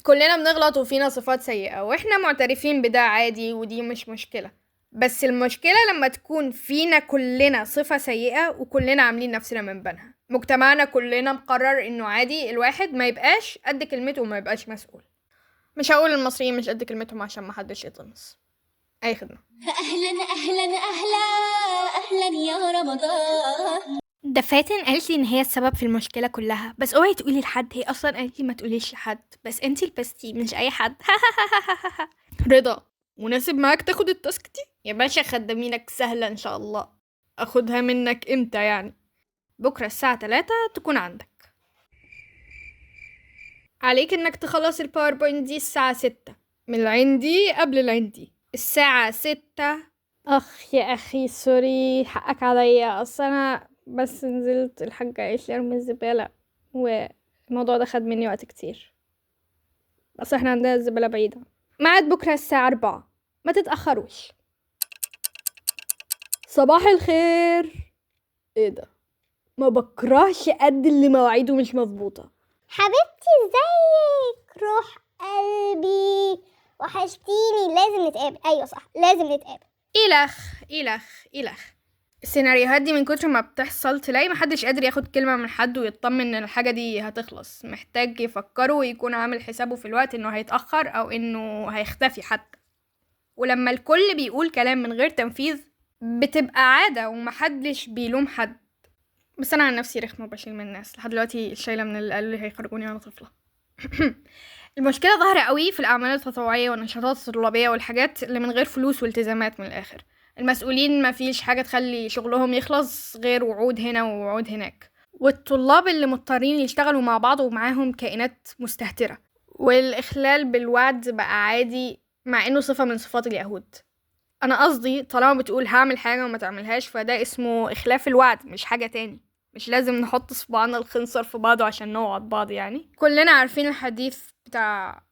كلنا بنغلط وفينا صفات سيئة واحنا معترفين بده عادي، ودي مش مشكلة. بس المشكلة لما تكون فينا كلنا صفة سيئة وكلنا عاملين نفسنا من بينها. مجتمعنا كلنا مقرر انه عادي الواحد ما يبقاش قد كلمته وما يبقاش مسؤول. مش هقول المصريين مش قد كلمتهم عشان ما حدش يطنس. اي خدمة. أهلا أهلا أهلا أهلا يا رمضان. ده فاتن قالت لي ان هي السبب في المشكله كلها، بس اوعي تقولي لحد. هي اصلا قالت لي ما تقوليش لحد، بس انتي البستي مش اي حد. رضا، مناسب معاك تاخد التاسك دي؟ يا باشا خدامينك سهله ان شاء الله. اخدها منك امتى يعني؟ بكره الساعه 3 تكون عندك. عليك انك تخلص الباوربوينت دي الساعه 6 من العندي قبل العندي الساعه 6. اخ يا اخي سوري، حقك عليا. اصل انا بس نزلت الحاجة قالت لي ارمي الزبالة والموضوع ده خد مني وقت كتير. بس احنا عندنا الزبالة بعيدة. ميعاد بكرة الساعة 4، ما تتأخروش. صباح الخير. ايه ده؟ ما بكرهش قد اللي مواعيده مش مظبوطة. حبيبتي ازيك روح قلبي، وحشتيني. لازم نتقابل. ايوه صح، لازم نتقابل. إلخ. السيناريوهات دي من كتر ما بتحصل تلاقي محدش قادر ياخد كلمة من حد ويطمن ان الحاجة دي هتخلص. محتاج يفكره ويكون عامل حسابه في الوقت انه هيتأخر او انه هيختفي حتى. ولما الكل بيقول كلام من غير تنفيذ بتبقى عادة ومحدش بيلوم حد. بس انا عن نفسي رخمة وبشيل من الناس لحد دلوقتي، شايلة من اللي قالوا لي هيخرجوني وانا طفلة. المشكلة ظاهرة قوي في الأعمال التطوعية والنشاطات الطلابية والحاجات اللي من غير فلوس والتزامات. من الآخر المسؤولين ما فيش حاجة تخلي شغلهم يخلص غير وعود هنا ووعود هناك، والطلاب اللي مضطرين يشتغلوا مع بعض ومعاهم كائنات مستهترة. والإخلال بالوعد بقى عادي مع إنه صفة من صفات اليهود. أنا قصدي طالما بتقول هعمل حاجة وما تعملهاش فده اسمه إخلاف الوعد، مش حاجة تاني. مش لازم نحط صباعنا الخنصر في بعضه عشان نوعد بعض يعني. كلنا عارفين الحديث بتاع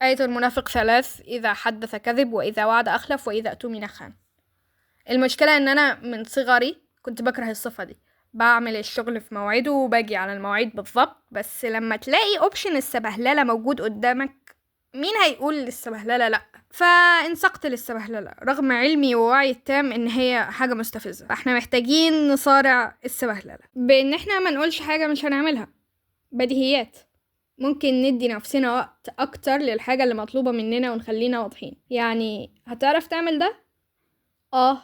آية المنافق 3: إذا حدث كذب وإذا وعد أخلف وإذا أتمن خان. المشكلة إن أنا من صغري كنت بكره الصفة دي. بعمل الشغل في موعده وباجي على المواعيد بالضبط، بس لما تلاقي اوبشن السبهللة موجود قدامك مين هيقول للسبهللة لأ؟ فانسقت للسبهللة رغم علمي ووعي التام ان هي حاجة مستفزة. فاحنا محتاجين نصارع السبهللة بان احنا ما نقولش حاجة مش هنعملها. بديهيات. ممكن ندي نفسنا وقت اكتر للحاجة اللي مطلوبة مننا ونخلينا واضحين. يعني هتعرف تعمل ده؟ اه.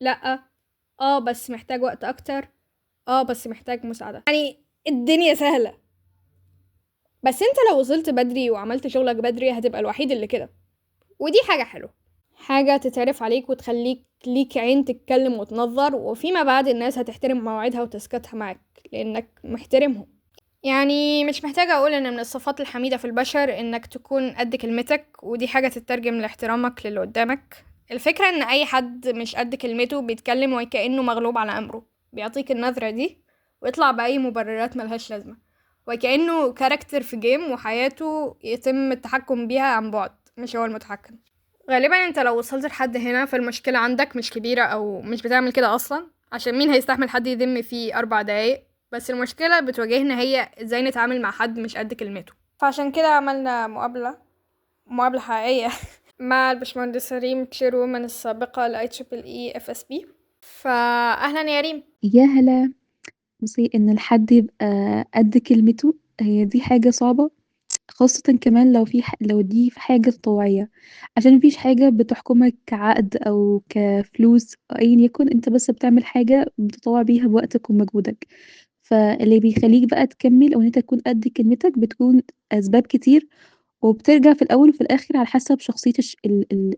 لأ. اه بس محتاج وقت اكتر. اه بس محتاج مساعدة. يعني الدنيا سهلة. بس انت لو وصلت بدري وعملت شغلك بدري هتبقى الوحيد اللي كده، ودي حاجة حلوة. حاجة تتعرف عليك وتخليك ليك عين تتكلم وتنظر، وفيما بعد الناس هتحترم مواعيدها وتسكتها معاك لانك محترمهم. يعني مش محتاجة اقول ان من الصفات الحميدة في البشر انك تكون قد كلمتك، ودي حاجة تترجم لاحترامك للي قدامك. الفكرة ان اي حد مش قد كلمته بيتكلم وكأنه مغلوب على امره، بيعطيك النظرة دي ويطلع بأي مبررات ملهاش لازمة، وكأنه كاركتر في جيم وحياته يتم التحكم بيها عن بعد، مش هو المتحكم. غالبا انت لو وصلت لحد هنا فالمشكلة عندك مش كبيرة او مش بتعمل كده اصلا، عشان مين هيستحمل حد يذم فيه 4 دقايق؟ بس المشكلة بتواجهنا هي ازاي نتعامل مع حد مش قد كلمته. فعشان كده عملنا مقابلة حقيقية مع البشمهندسة ريم تشيرومان السابقة ل IEEE FSB. فأهلا يا ريم. يا هلا. بصي ان الحد يبقى قد كلمته هي دي حاجة صعبة، خاصة كمان لو لو دي في حاجة تطوعية، عشان مفيش حاجة بتحكمك كعقد او كفلوس او ايا يكن. انت بس بتعمل حاجة بتطوع بيها بوقتك ومجهودك، فاللي بيخليك بقى تكمل او ان انت تكون قد كلمتك بتكون اسباب كتير، وبترجع في الاول وفي الاخر على حسب شخصية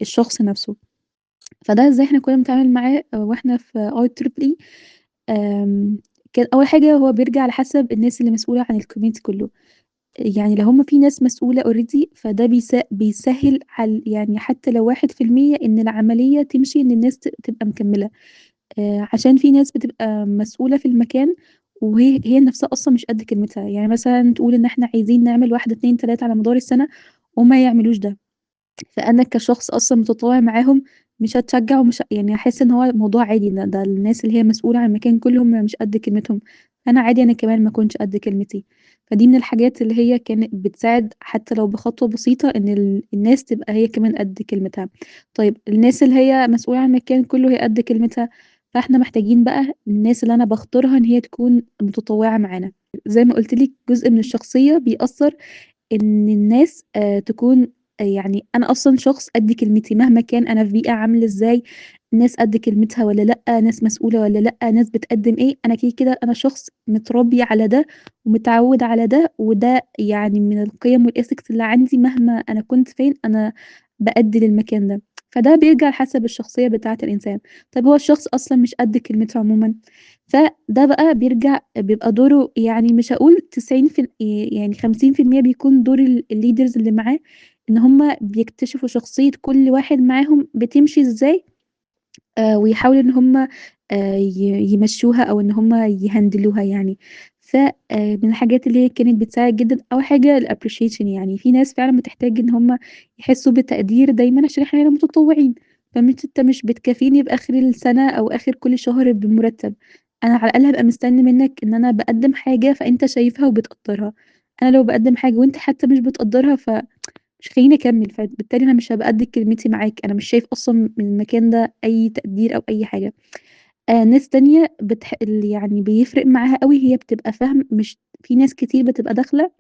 الشخص نفسه. فده ازاي احنا كنا بنتعامل معاه واحنا في اي تريبل اي. كان أول حاجة هو بيرجع على حسب الناس اللي مسؤولة عن الcommunity كله. يعني لو هما في ناس مسؤولة already فده بيسهل يعني حتى لو 1% إن العملية تمشي، إن الناس تبقى مكملة. عشان في ناس بتبقى مسؤولة في المكان وهي نفسها أصلا مش قد كلمتها. يعني مثلا تقول إن احنا عايزين نعمل 1 2 3 على مدار السنة وما يعملوش ده، فأنا كشخص أصلا متطوع معاهم مش هتشجع ومش يعني هحس ان هو موضوع عادي. ده الناس اللي هي مسؤولة عن المكان كلهم مش قد كلمتهم، انا عادي انا كمان ما كنتش قد كلمتي. فدي من الحاجات اللي هي كانت بتساعد حتى لو بخطوة بسيطة إن الناس تبقى هي كمان قد كلمتها. طيب الناس اللي هي مسؤولة عن المكان كله هي قد كلمتها، فإحنا محتاجين بقى الناس اللي أنا باختارها إن هي تكون متطوعة معانا. زي ما قُلت لِك جزء من الشخصية بيأثّر إن الناس تكون يعني أنا أصلًا شخص قد كلمتي مهما كان أنا في بيئة عاملة إزاي، ناس قد كلمتها والّا لأ، ناس مسؤولة والّا لأ، ناس بتقدّم إيه، أنا كده أنا شخص متربي على ده ومتعوّد على ده، وده يعني من القيم والethics اللي عندي مهما أنا كنت فين، أنا بأدّي للمكان ده. فده بيرجع حسب الشخصية بتاعة الإنسان. طَب هو الشخص أصلًا مش قد كلمته عمومًا، فده بقى بيبقى دوره يعني مش هاقول 90 في يعني 50% بيكون دور الleaders اللي معاه، إن هُم بيكتشفوا شخصية كل واحد معاهم بتمشي إزاي، ويحاولوا إن هُم يمشّوها أو إن هُم يهندلوها يعني. ف من الحاجات اللي هي كانت بتساعد جدًا أول حاجة الappreciation يعني في ناس فعلًا بتحتاج إن هُم يحسّوا بالتقدير دايمًا عشان إحنا هنا متطوعين، أنت مش بتكافيني بآخر السنة أو آخر كل شهر بمرتب، أنا على الأقل هابقى مستني منّك إن أنا باقدّم حاجة فأنت شايفها وبتقدّرها، أنا لو باقدّم حاجة وأنت حتى مش بتقدّرها مش هيخلّيني أكمّل، فبالتالي أنا مش هابقى قد كلمتي معاك، أنا مش شايف أصلًا من المكان ده أي تقدير أو أي حاجة. ناس تانية اللي يعني بيفرق معاها أوي هي بتبقى مش في ناس كتير بتبقى داخلة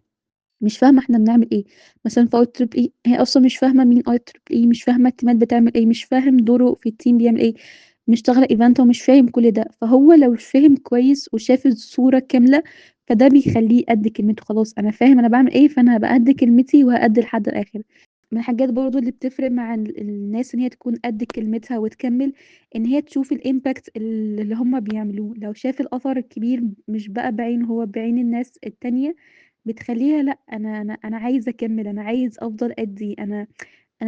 مش فاهمة إحنا بنعمل إيه، مثلًا في IEEE هي أصلًا مش فاهمة مين IEEE مش فاهمة التيمات بتعمل إيه، مش فاهم دوره في الteam بيعمل إيه، مشتغل event هو مش فاهم كل ده، فهو لو فِهِم كويس وشاف الصورة كاملة، فده بيخلّيه قد كلمته، خلاص أنا فاهم أنا باعمل إيه، فأنا هابقى قد كلمتي وهأدّي لحد الآخر. من الحاجات برضه اللي بتفرق مع الناس إن هي تكون قد كلمتها وتكمّل، إن هي تشوف الimpact اللي هُم بيعملوه، لو شاف الأثر الكبير مش بقى بعينه هو بعين الناس التانية، بتخلّيها لأ، أنا عايزة أكمّل، أنا عايز أفضل أدّي، أنا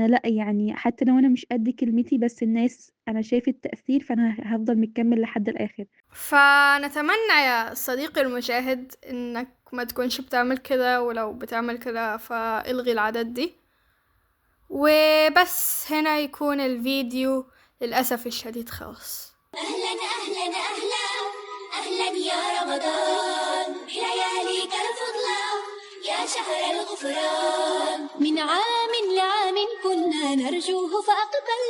لأ، يعني حتى لو أنا مش قد كلمتي بس الناس أنا شايف التأثير، فأنا هافضل مكمّل لحد الآخر. فنتمنى يا صديقي المشاهد انك ما تكونش بتعمل كده، ولو بتعمل كده فالغي العادات دي. وبس هنا يكون الفيديو للأسف الشديد خلص. أهلا أهلا أهلا أهلا يا رمضان بلياليك الفضلى يا شهر الغفران من عام لعام كنا نرجوه فأقبل